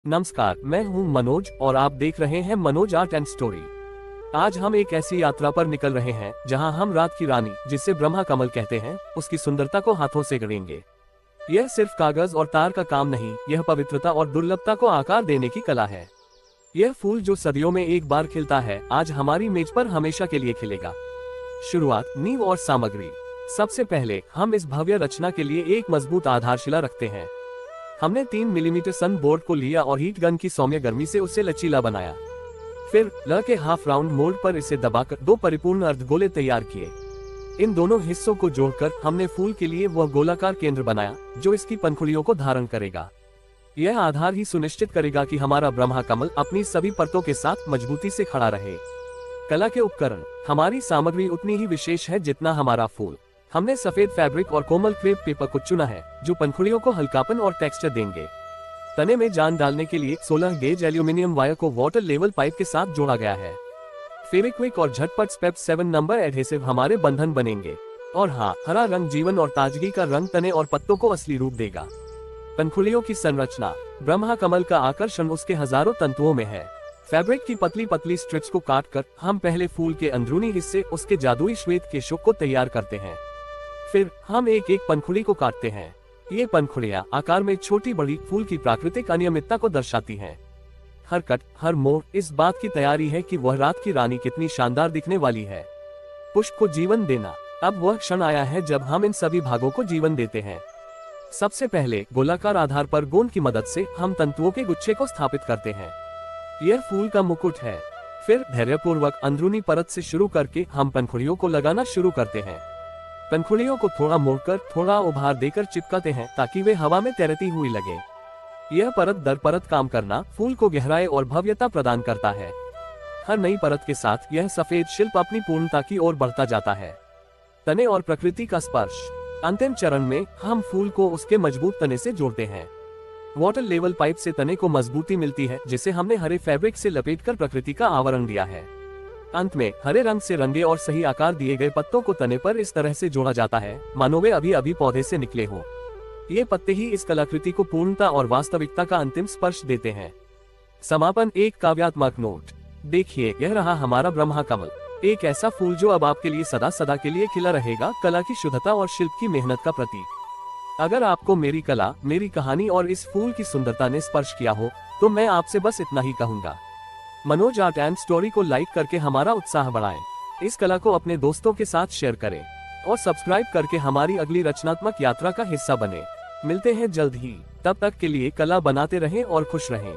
नमस्कार, मैं हूं मनोज और आप देख रहे हैं मनोज आर्ट एंड स्टोरी। आज हम एक ऐसी यात्रा पर निकल रहे हैं जहां हम रात की रानी, जिसे ब्रह्मा कमल कहते हैं, उसकी सुंदरता को हाथों से गढ़ेंगे। यह सिर्फ कागज और तार का काम नहीं, यह पवित्रता और दुर्लभता को आकार देने की कला है। यह फूल जो सदियों में एक बार खिलता है, आज हमारी मेज पर हमेशा के लिए खिलेगा। शुरुआत, नींव और सामग्री। सबसे पहले हम इस भव्य रचना के लिए एक मजबूत आधारशिला रखते हैं। हमने 3 मिलीमीटर सन बोर्ड को लिया और हीट गन की सौम्य गर्मी से उसे लचीला बनाया। फिर ल के हाफ राउंड मोल्ड पर इसे दबाकर 2 परिपूर्ण अर्धगोले तैयार किए। इन दोनों हिस्सों को जोड़कर हमने फूल के लिए वह गोलाकार केंद्र बनाया जो इसकी पंखुड़ियों को धारण करेगा। यह आधार ही सुनिश्चित करेगा कि हमारा ब्रह्मा कमल अपनी सभी परतों के साथ मजबूती से खड़ा रहे। कला के उपकरण। हमारी सामग्री उतनी ही विशेष है जितना हमारा फूल। हमने सफेद फैब्रिक और कोमल क्रेप पेपर को चुना है जो पंखुड़ियों को हल्कापन और टेक्सचर देंगे। तने में जान डालने के लिए 16 गेज एल्यूमिनियम वायर को वाटर लेवल पाइप के साथ जोड़ा गया है। फेविक्विक और झटपट स्टेप 7 नंबर एडहेसिव हमारे बंधन बनेंगे। और हाँ, हरा रंग जीवन और ताजगी का रंग तने और पत्तों को असली रूप देगा। पंखुड़ियों की संरचना। ब्रह्मा कमल का आकर्षण उसके हजारों तंतुओं में है। फैब्रिक की पतली पतली स्ट्रिप्स को काटकर हम पहले फूल के अंदरूनी हिस्से, उसके जादुई श्वेत केशों को तैयार करते हैं। फिर हम एक एक पंखुड़ी को काटते हैं। ये पंखुड़ियां आकार में छोटी बड़ी फूल की प्राकृतिक अनियमितता को दर्शाती हैं। हर कट, हर मोड़ इस बात की तैयारी है कि वह रात की रानी कितनी शानदार दिखने वाली है। पुष्प को जीवन देना। अब वह क्षण आया है जब हम इन सभी भागों को जीवन देते हैं। सबसे पहले गोलाकार आधार पर गोंद की मदद से हम तंतुओं के गुच्छे को स्थापित करते हैं। यह फूल का मुकुट है। फिर धैर्यपूर्वक अंदरूनी परत से शुरू करके हम पंखुड़ियों को लगाना शुरू करते हैं। पंखुड़ियों को थोड़ा मोड़कर, थोड़ा उभार देकर चिपकाते हैं ताकि वे हवा में तैरती हुई लगे। यह परत दर परत काम करना फूल को गहराई और भव्यता प्रदान करता है। हर नई परत के साथ यह सफेद शिल्प अपनी पूर्णता की ओर बढ़ता जाता है। तने और प्रकृति का स्पर्श। अंतिम चरण में हम फूल को उसके मजबूत तने से जोड़ते हैं। वाटर लेवल पाइप से तने को मजबूती मिलती है जिसे हमने हरे फैब्रिक से लपेटकर प्रकृति का आवरण दिया है। अंत में हरे रंग से रंगे और सही आकार दिए गए पत्तों को तने पर इस तरह से जोड़ा जाता है मानो वे अभी अभी पौधे से निकले हों। ये पत्ते ही इस कलाकृति को पूर्णता और वास्तविकता का अंतिम स्पर्श देते हैं। समापन, एक काव्यात्मक नोट। देखिए, यह रहा हमारा ब्रह्मा कमल, एक ऐसा फूल जो अब आपके लिए सदा सदा के लिए खिला रहेगा, कला की शुद्धता और शिल्प की मेहनत का प्रतीक। अगर आपको मेरी कला, मेरी कहानी और इस फूल की सुंदरता ने स्पर्श किया हो तो मैं आपसे बस इतना ही कहूंगा। मनोज आर्ट एंड स्टोरी को लाइक करके हमारा उत्साह बढ़ाएं। इस कला को अपने दोस्तों के साथ शेयर करें और सब्सक्राइब करके हमारी अगली रचनात्मक यात्रा का हिस्सा बने। मिलते हैं जल्द ही, तब तक के लिए कला बनाते रहें और खुश रहें।